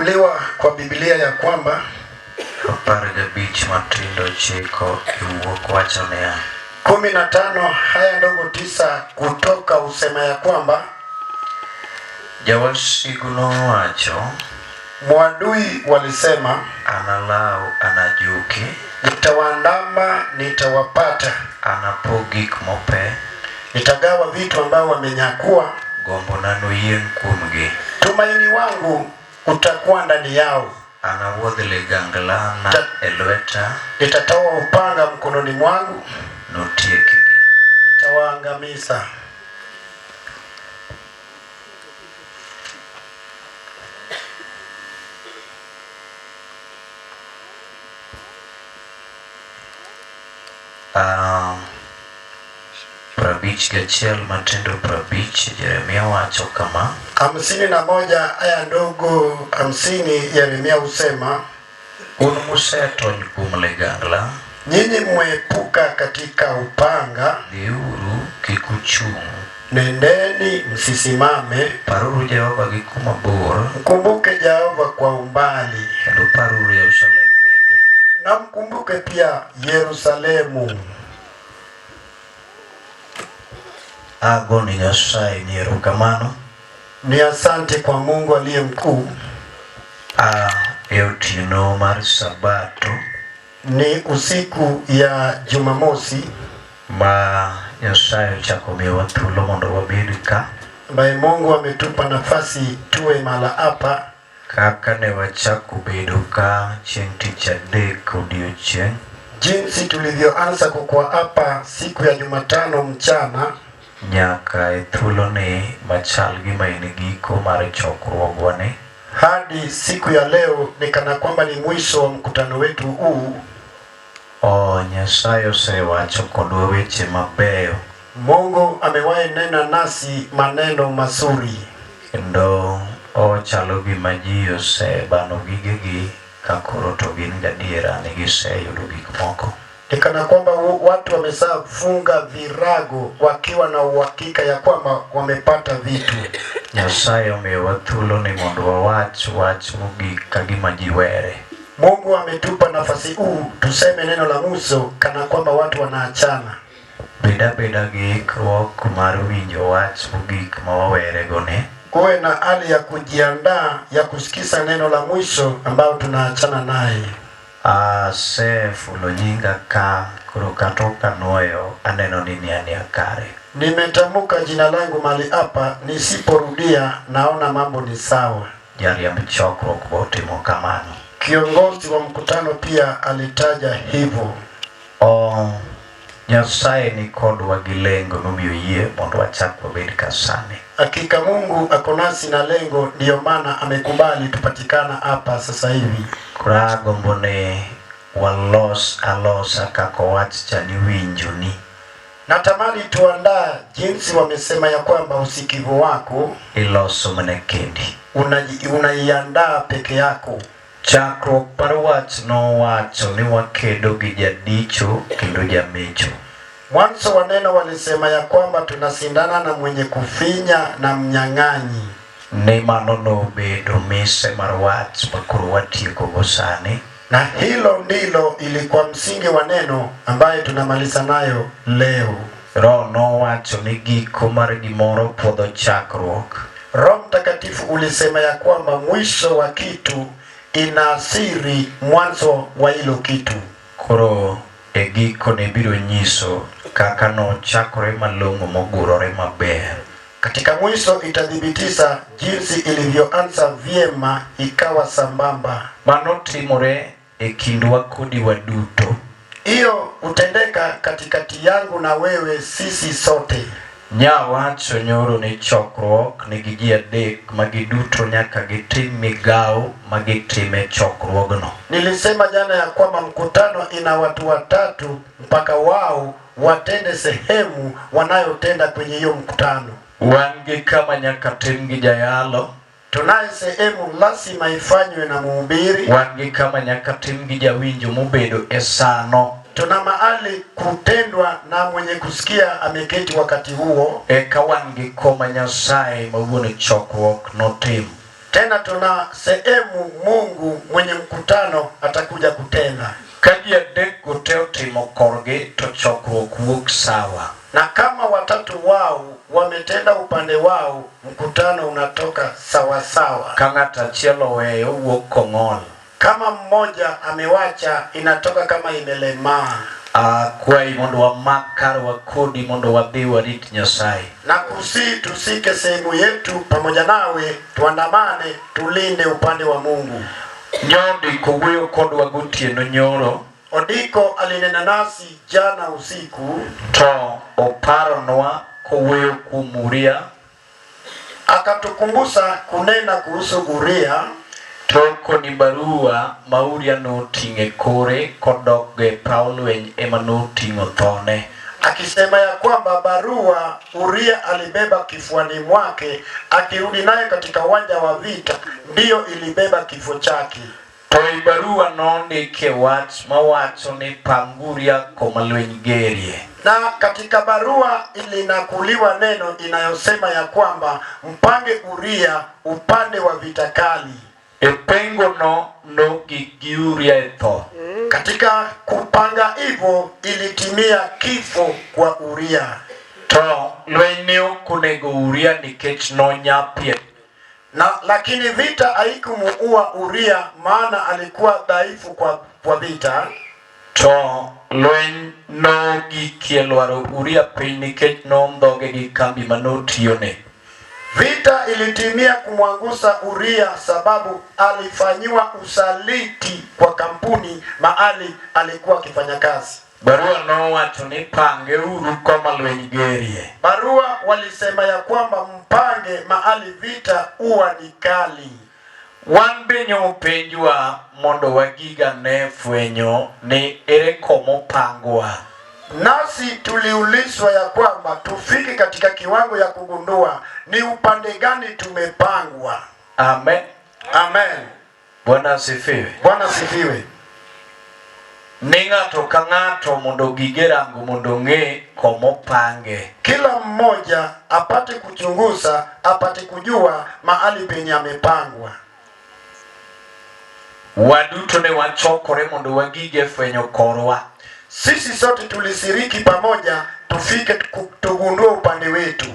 Imenukuliwa kwa Biblia ya kwamba 15 matindo chiko iwuok wachonea 15 haya ndogo 9 kutoka usema ya kwamba jawasigu nowacho mwadui walisema analau anajuki nitawaandama nitawapata anapogik mope nitagawa vitu ambao wamenyakua gombo nano yien kuomgi tumaini wangu utakuwa ndani yao anawuodh ligangla na elweta nitatoa upanga mkononi mwangu notiekigi nitawaangamiza. Prabich gachiel matindo prabich Yeremia wacho kama 51 aya ndogo 50 Yeremia husema un musetony kuom ligangla nyinyi mwepuka katika upanga dhiuru kik uchung nendeni msisimame paruru Jehova gi kuma bor mkumbuke Jehova kwa umbali kendo paruru Yerusalem bende na mkumbuke pia Yerusalemu. Agoni Nyasaye ni erokamano Ni asante kwa Mungu aliye mkuu. Otieno mar Sabato ni usiku ya Jumamosi ma Nyasaye ochako miyowa thuolo mondo wabed ka ambaye Mungu ametupa nafasi tuwe mala hapa kaka ne wachako bedo ka chieng' tich adek odiochieng' jinsi tulivyoanza kukua hapa siku ya Jumatano mchana nyaka thuolo ni machal gima en giko mar chokruogwani hadi siku ya leo ni kana kwamba ni mwisho wa mkutano wetu huu. Nyasaye osewacho kodwa weche mabeyo. Mungu amewahi nena nasi maneno mazuri. Kendo ochalo gima ji osebano gigegi kakoro to gin gadiera ni giseyudo gik moko. Ni kana kwamba watu wamesafunga virago wakiwa na uhakika ya kwamba wamepata vitu. Nyasaye omiyowa thuolo ni mondo wawach mogik ka gima ji were. Mungu ametupa nafasi huu tuseme neno la mwisho kana kwamba watu wanaachana. Beda gi ikruok mar winjo wach mogik ma wawerego ne. Uwe na hali ya kujiandaa ya kusikiza neno la mwisho ambao tunaachana naye. Sefulo nyinga ka kuro katoka noyo aneno nini ani akare. Nimetamka jina langu mali hapa nisiporudia naona mambo ni sawa. Jariamb chokruok botimo kamano. Kiongozi wa mkutano pia alitaja hivyo. Nyasaye ni kodwa gi lengo nomiyo yie mondo wachak wabed kasani. Hakika Mungu ako nasi na lengo ndio maana amekubali tupatikana hapa sasa hivi. Kura gombo ne alosa kako wach chani winjoni. Natamani tuandaa jinsi wamesema ya kwamba usikivu wako iloso mane kendi. Unaiandaa peke yako. Chakruok par wach nowacho ni wakedo gi jadicho kendo jamecho. Mwanzo wa neno walisema ya kwamba tunasindana na mwenye kufinya na mnyang'anyi. Ni mano nobedo mise mar wach makoro watieko go sani. Na hilo ndilo ilikuwa msingi wa neno ambaye tunamaliza nayo leo. Roho nowacho ni giko mar gimoro podho chakruok. Roho Mtakatifu ulisema ya kwamba mwisho wa kitu inaasiri mwanzo wa hilo kitu. Koro giko ne biro nyiso kaka no chakore malongo mogurore maber. Katika mwisho itadhibitisha jinsi ilivyoanza vyema ikawa sambamba. Mano timore kindwa kodi waduto. Hiyo utendeka katikati yangu na wewe sisi sote. Nyawacho nyoro ni chokruok ni giji adek magiduto nyaka gitim migao magitime chokruogno. Nilisema jana ya kwamba mkutano ina watu watatu mpaka wao watende sehemu wanayotenda kwenye hiyo mkutano. Wangi kama nyaka tim gi jayalo. Tunaye sehemu lazima ifanywe na mhubiri. Wangi kama nyaka tim gi jawinjo mobedo esano. Tuna mahali kutendwa na mwenye kusikia ameketi wakati huo. Eka wangi koma Nyasaye mawuone chokruok notim. Tena tuna sehemu Mungu mwenye mkutano atakuja kutenda. Kaji adek goteo timo korgi to chokruok wuok sawa. Na kama watatu wao wametenda upande wao, mkutano unatoka sawa sawa. Kang'ata achiel weyo wuok kong'ol. Kama mmoja amewacha inatoka kama imelemaa. Kwai mondo wamak kar wakodi mondo wadhi warit Nyasaye. Na kusi tusike sehemu yetu pamoja nawe, tuandamane tulinde upande wa Mungu. Nyondi kuwuoyo kodwa gotieno nyoro. Odiko alinena nasi jana usiku. To oparonwa kuwuoyo kuom Uria. Akatukumbusha kunena kuhusu Uria. Toko ni barua ma Uria noting'e kore kodok ge Paulo ema noting'o thone. Akisema ya kwamba barua Uria alibeba kifuani mwake, akirudi naye katika uwanja wa vita ndiyo ilibeba kifo chake. To barua nondike wach mawacho ni panguria koma lweny gerie. Na katika barua ilinakuliwa neno inayosema ya kwamba mpange Uria upande wa vita kali. Epengo no gi Uria etho. Katika kupanga hivyo ilitimia kifo kwa Uria. To lweny ne okonego Uria nikech nonyapie. Na lakini vita haikumuua Uria maana alikuwa dhaifu kwa vita. To lweny no gikielwaro Uria piny nikech nondhoge gi kambi manotiyone. Vita ilitimia kumwangusa Uria sababu alifanyiwa usaliti kwa kampuni mahali alikuwa akifanya kazi. Barua nowacho ni pange uru koma lweny gerie. Barua walisema ya kwamba mpange mahali vita uwa ni kali. Wan benyo upenjwa mondo wagiga ne fwenyo ni ere komo pangwa. Nasi tuliulizwa ya kwamba tufike katika kiwango ya kugundua ni upande gani tumepangwa. Amen. Amen. Bwana asifiwe. Bwana asifiwe. Ni ng'ato ka ng'ato mondo gige rango mondo ng'e komo pange. Kila mmoja apate kuchunguza, apate kujua mahali penye amepangwa. Waduto ne wachokore mondo wagige fwenyo korwa. Sisi sote tulisiriki pamoja tufike tugundue upande wetu.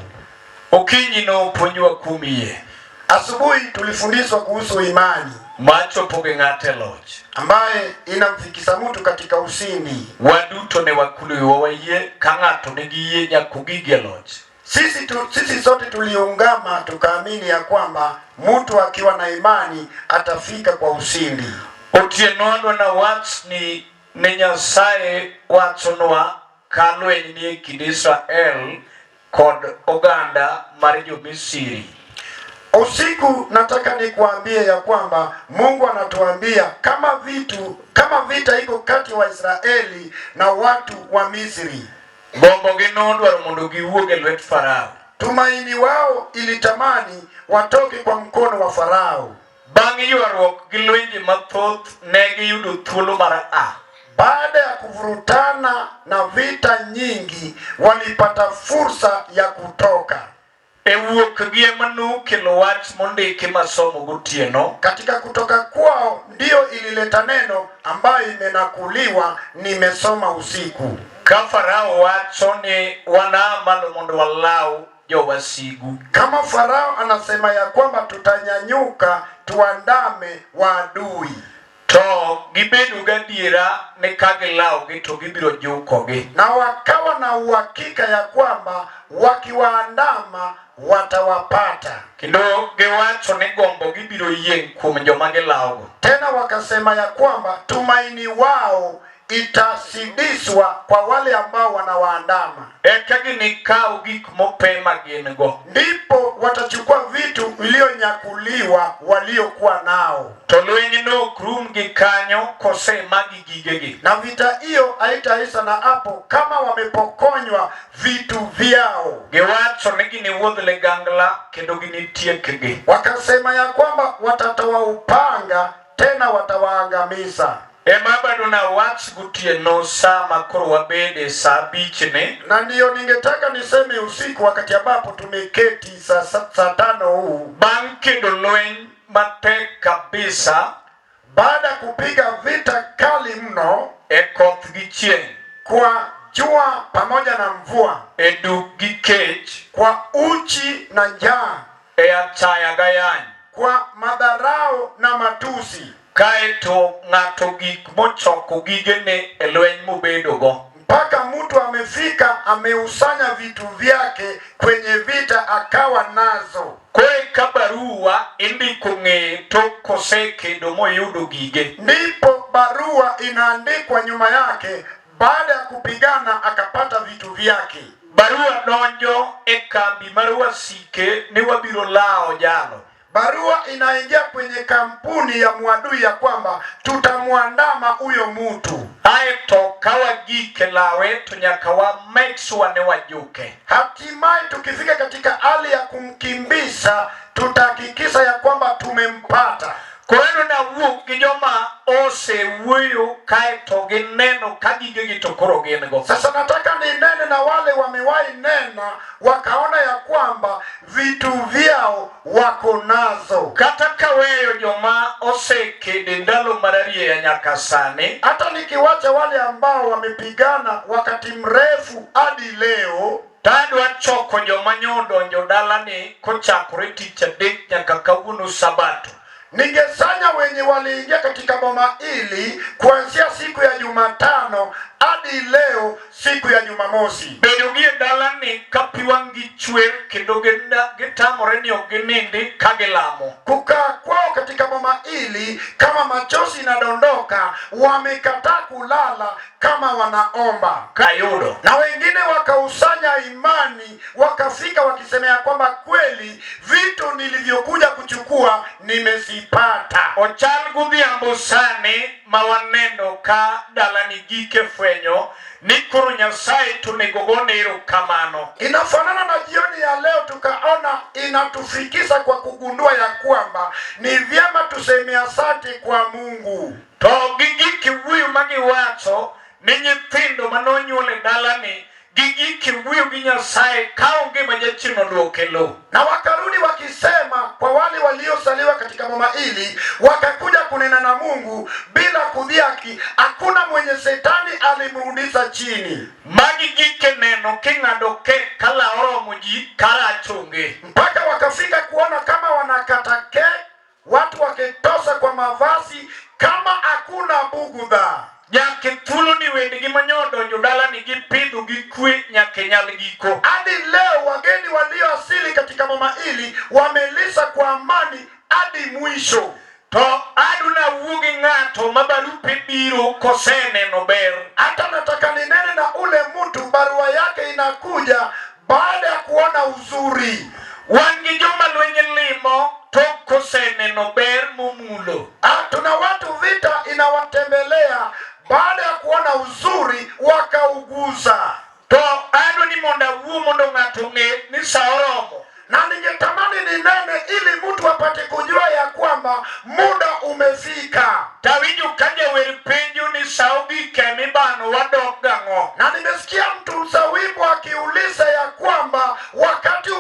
Okinyi no puonjwa kumie. Asubuhi tulifundishwa kuhusu imani. Macho poge ng'ate loch. Ambaye inamfikisha mtu katika ushindi. Waduto ne wakuluwa waye ka ng'ato nigi yie nyakugige loch. Sisi sote tuliungama tukaamini ya kwamba mtu akiwa na imani atafika kwa ushindi. Otieno adwa na wach ni Nyasaye wachonwa ka lweny ni e kind Israel kod oganda mar jo Misri. Usiku nataka nikuambie ya kwamba Mungu anatuambia kama vita iko kati wa Israeli na watu wa Misri. Gombo gi nodwaro mondo giwuog e lwet Farao. Tumaini wao ilitamani watoke kwa mkono wa Farao. Bang' ywaruok gi lwenje mathoth ne giyudo thuolo mar Baada ya kuvurutana na vita nyingi walipata fursa ya kutoka. Ewuok gi ema nokelo wach mondiki masomo gotieno. Katika kutoka kwao ndio ilileta neno ambayo imenakuliwa nimesoma usiku. Ka Farao wacho ni wanamalo mondo walaw jowasigu. Kama Farao anasema ya kwamba tutanyanyuka tuandame waadui. To gibedo gadiera ne kagilawogi to gibiro jukogi. Na wakawa na uhakika ya kwamba wakiwaandama watawapata. Kendo giwacho ni gombo gibiro yieng' kuom joma gilawogo. Tena wakasema ya kwamba tumaini wao itasidishwa kwa wale ambao wanawaandama. Eka ginikaw gik mope ma gin go. Ndipo watachukua vitu vilionyakuliwa waliokuwa nao. To lweny no ok rum gi kanyo kosemagi gigegi. Na vita hiyo haitaisha na hapo kama wamepokonywa vitu vyao. Giwacho ni giniwuodh ligangla kendo ginitiekgi. Wakasema ya kwamba watatoa upanga tena watawaangamiza. Ema bado na wach gotieno saa makoro wabede saa 5 ni. Na ndiyo ningetaka niseme usiku wakati ambapo tumeketi saa 5 huu. Bang' kendo lweny matek kabisa baada ya kupiga vita kali mno koth gi chieng', kwa jua pamoja na mvua, duk gi kech, kwa uchi na njaa, achaya gayany, kwa madharau na matusi, kaeto ng'ato gik mochoko gigene lweny mobedogo, mpaka mtu amefika ameusanya vitu vyake kwenye vita akawa nazo. Kore ka barua indiko ng'e tok kosekedo moyudo gige, ndipo barua inaandikwa nyuma yake baada ya kupigana akapata vitu vyake. Barua donjo kambi mar wasike ni wabiro lao jalo. Barua inaingia kwenye kampuni ya mwadui ya kwamba tutamwandama huyo mtu. Aeto kawa gike lawe tunyaka wa make sure ne wajuke. Hatimaye tukifika katika hali ya kumkimbisha tutahakikisha ya kwamba tumempata. Kwenu na wuok gi joma ose wuyo kaeto gineno kagige gitokoro gingo. Sasa nataka ninene na wale wamewahi nena wakaona ya kwamba vitu vyao wako nazo. Kata kaweyo joma ose kede ndalo mararie ya nyaka sani, hata nikiwacha wale ambao wamepigana wakati mrefu hadi leo, tadwa choko joma nyodonjo dalani kochakore tich adek nyaka kawuono Sabato. Ningesanya wenye waliingia katika boma hili kuanzia siku ya Jumatano hadi leo siku ya Jumamosi. Bedo gi dalani kapiwangi chwer kendo gitamore ni oginindi kagilamo. Kukaa kwao katika boma hili kama machozi inadondoka, wamekataa kulala kama wanaomba. Kayudo. Na wengine wakausanya imani wakafika wakisemea kwamba kweli vitu nilivyokuja kuchukua nimesipata. Ochal gudhiambo sani mawaneno ka dalani gike fwenyo ni koro Nyasaye tunegogone erokamano. Inafanana na jioni ya leo tukaona inatufikisha kwa kugundua ya kwamba ni vyema tuseme asante kwa Mungu. To gigiki wuyo magiwacho ni nyithindo manonyuole dalani, gigiki wuyo gi Nyasaye kaonge majachino duokelo. Na wakarudi wakisema kwa wale waliosaliwa katika boma hili, wakakuja kunena na Mungu bila kudhiaki. Hakuna mwenye Shetani alimrudisha chini. Magi gike neno king'ado ke kala oromo ji karachonge. Mpaka wakafika kuona kama wanakata ke, watu wakitosa kwa mavazi kama hakuna bugudha. Nyake thulo ni wendi gi manyodo dalani gi pidho gi kwe nyake nyal giko. Hadi leo wageni walioasili katika boma hili wamelisha kwa amani hadi mwisho. To aduna wugi ng'ato mabarupe biro koseneno ber. Hata nataka ninene na ule mtu barua yake inakuja baada ya kuona uzuri. Wangi joma lwenye limo to koseneno ber mumulo. Tuna watu vita inawatembelea baada ya kuona uzuri wakauguza. To ado ni monda wu mondo ng'ato ng'e ni saoromo. Na ningetamani ninene ili mtu apate kujua ya kwamba muda umefika. Tawiju kaja weri penju ni saugi kemi bano wadok gang'o. Na nimesikia mtu msawibu akiuliza ya kwamba wakati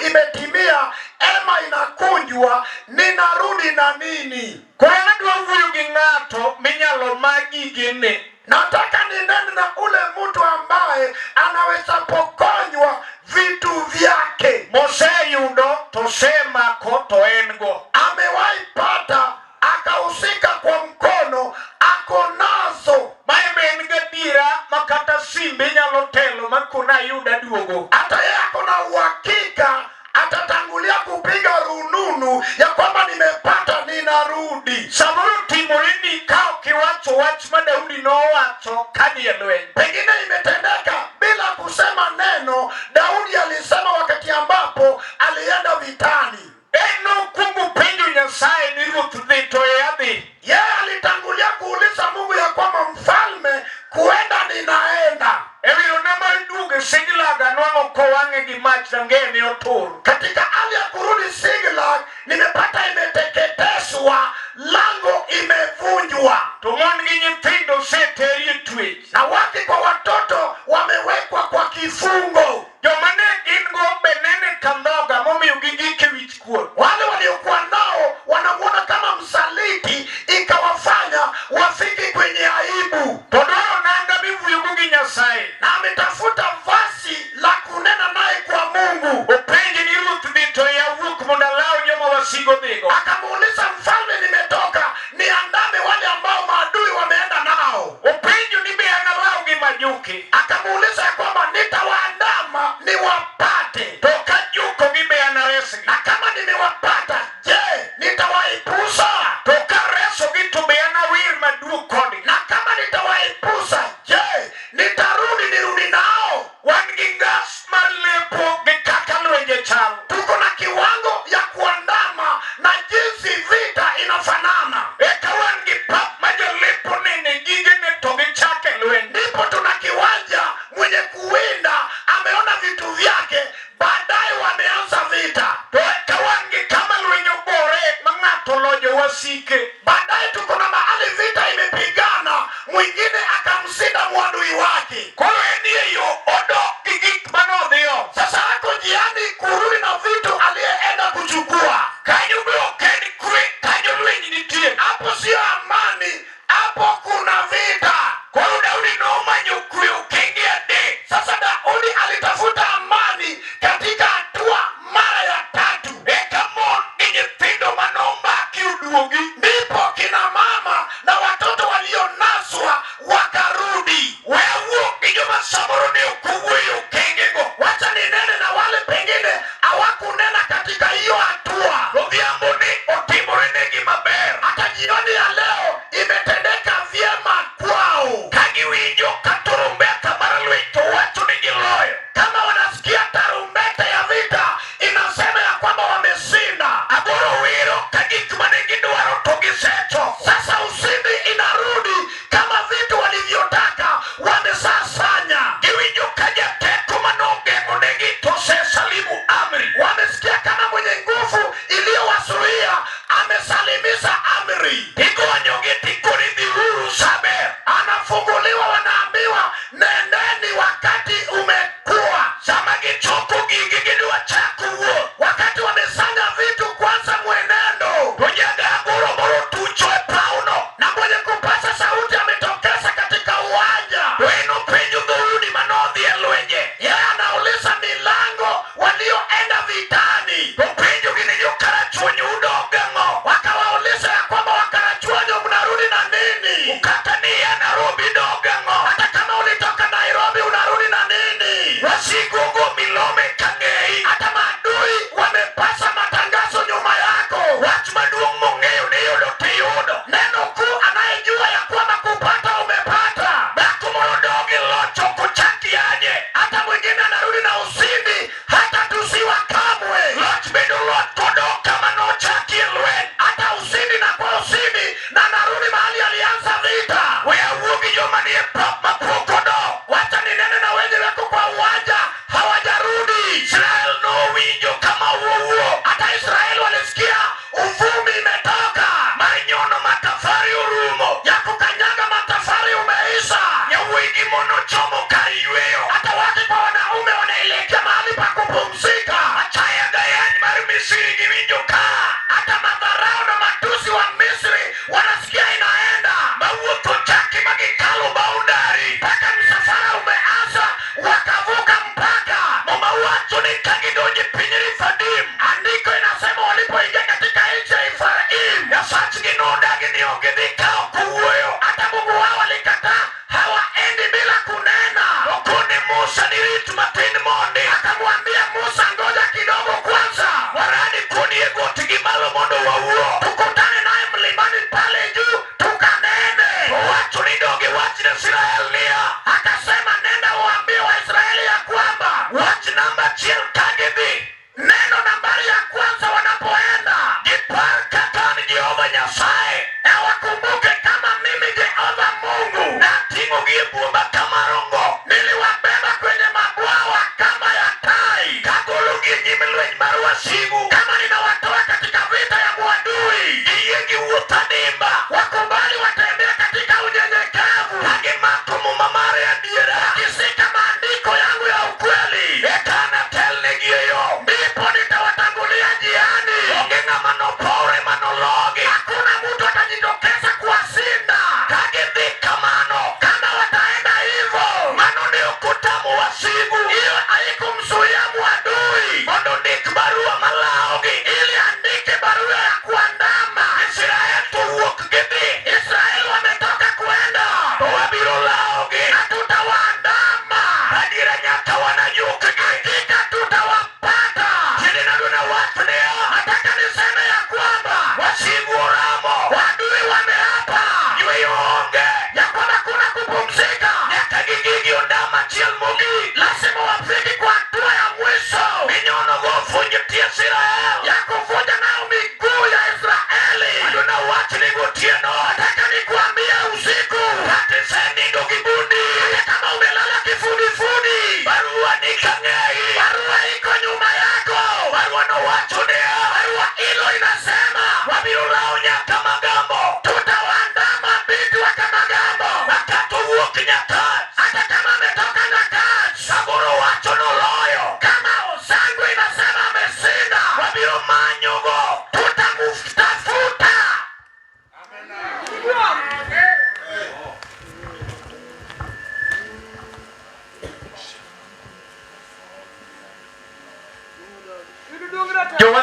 imetimia, ema inakunjwa, ninarudi na nini? Kwa nadwa wuyo gi ng'ato minyalo magi gene. Nataka ninene na ule mtu ambaye anaweza pokonywa vitu vyake. Mose yudo to semako to engo. Amewahi pata akahusika kwa mkono ako nazo. Maebe ngadira makata simbe nyalo telo makuna yuda duogo. Hata yeye ako na uhakika atatangulia kupiga rununu ya kwamba nimepata, ninarudi. Samuru timorini kao kiwacho wachma Daudi no wacho kadi ya lwenye. Pengine imetendeka bila kusema neno. Daudi alisema wakati ambapo alienda vitani. Eno kungu penju Nyasaye ni ruth dhito yadhi. Yeye alitangulia kuuliza Mungu ya kwamba mfalme kuenda ninaenda. Ewiyo nama iduge Siglaga nwang'o kowange gi mach ngeni oturu. Katika hali ya kurudi Siglag nimepata imeteketezwa, lango imevunjwa. To mon gi nyithindo seteri twech. Na wake kwa watoto Baadaye tuko na mahali vita imepigana, mwingine akamshinda mwadui wake. Koro enie yo odo gigik manodhiyo. Sasa ako jiani kurudi na vitu aliyeenda kuchukua. Kanyo be oken kwe, kanyo lweny nitie. Hapo sio amani, hapo kuna vita. Koro Daudi nomanyo kwe okenge adek. Sasa Daudi alitafuta amani katika hatua mara ya 3. Eka mon gi nyithindo manomaki oduogi. Ndipo kina mama na watoto walionaswa wakarudi. We awuok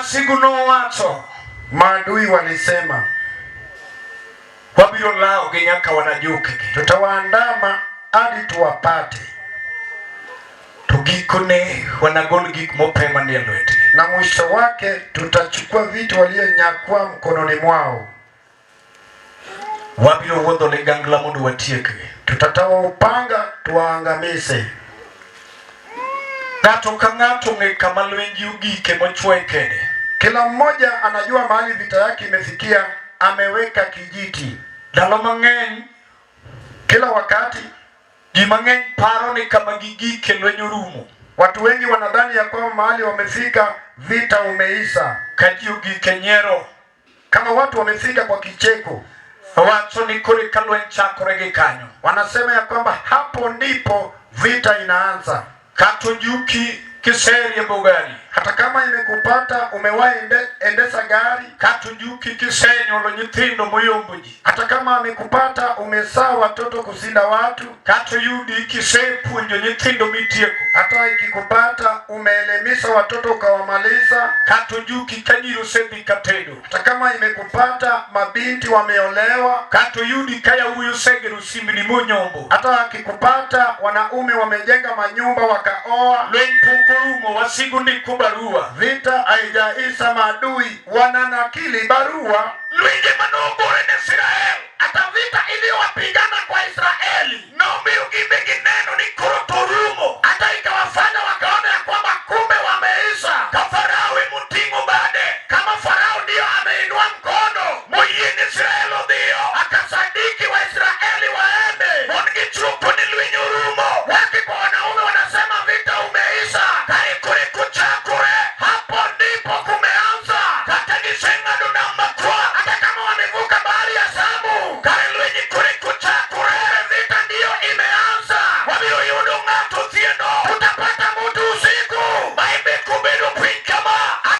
wasigu nowacho, maadui walisema, wabiro lao gi nyaka wanajuke, tutawaandama hadi tuwapate. To gikone wanagol gik mopema ni lweti, na mwisho wake tutachukua vitu walionyakua mkononi mwao. Wabiro wuodho ligangla mondo watiekgi, tutatawa upanga tuwaangamize. Ng'ato ka ng'ato ng'e kama lwenji ugike mochwoe kede. Kila mmoja anajua mahali vita yake imefikia, ameweka kijiti. Ndalo mang'eny, kila wakati ji mang'eny paro ni kama gigike lweny orumo. Watu wengi wanadhani ya kwamba mahali wamefika vita umeisha. Ka ji ogike nyiero, kama watu wamefika kwa kicheko, wacho ni kore ka lweny chakore gi kanyo. Wanasema ya kwamba hapo ndipo vita inaanza. Kata ojuki kiseriembo gari, hata kama imekupata umewahi endesha gari, kata ojuki kisenyuolo nyithindo moyombo ji, hata kama amekupata umezaa watoto kusinda watu, kata oyudi kisepuonjo nyithindo mitieko, hata ikikupata umeelimisha watoto ukawamaliza, kata ojuki ka nyiri osedhi katedo, hata kama imekupata mabinti wameolewa, kata oyudi ka yawuoyi osegero simbni monyombo, hata akikupata wanaume wamejenga manyumba wakaoa, lweny pok orumo, wasigu ndiko barua. Vita haijaisha, maadui wananakili barua. Lwenje manogore ne Israel, hata vita iliyowapiga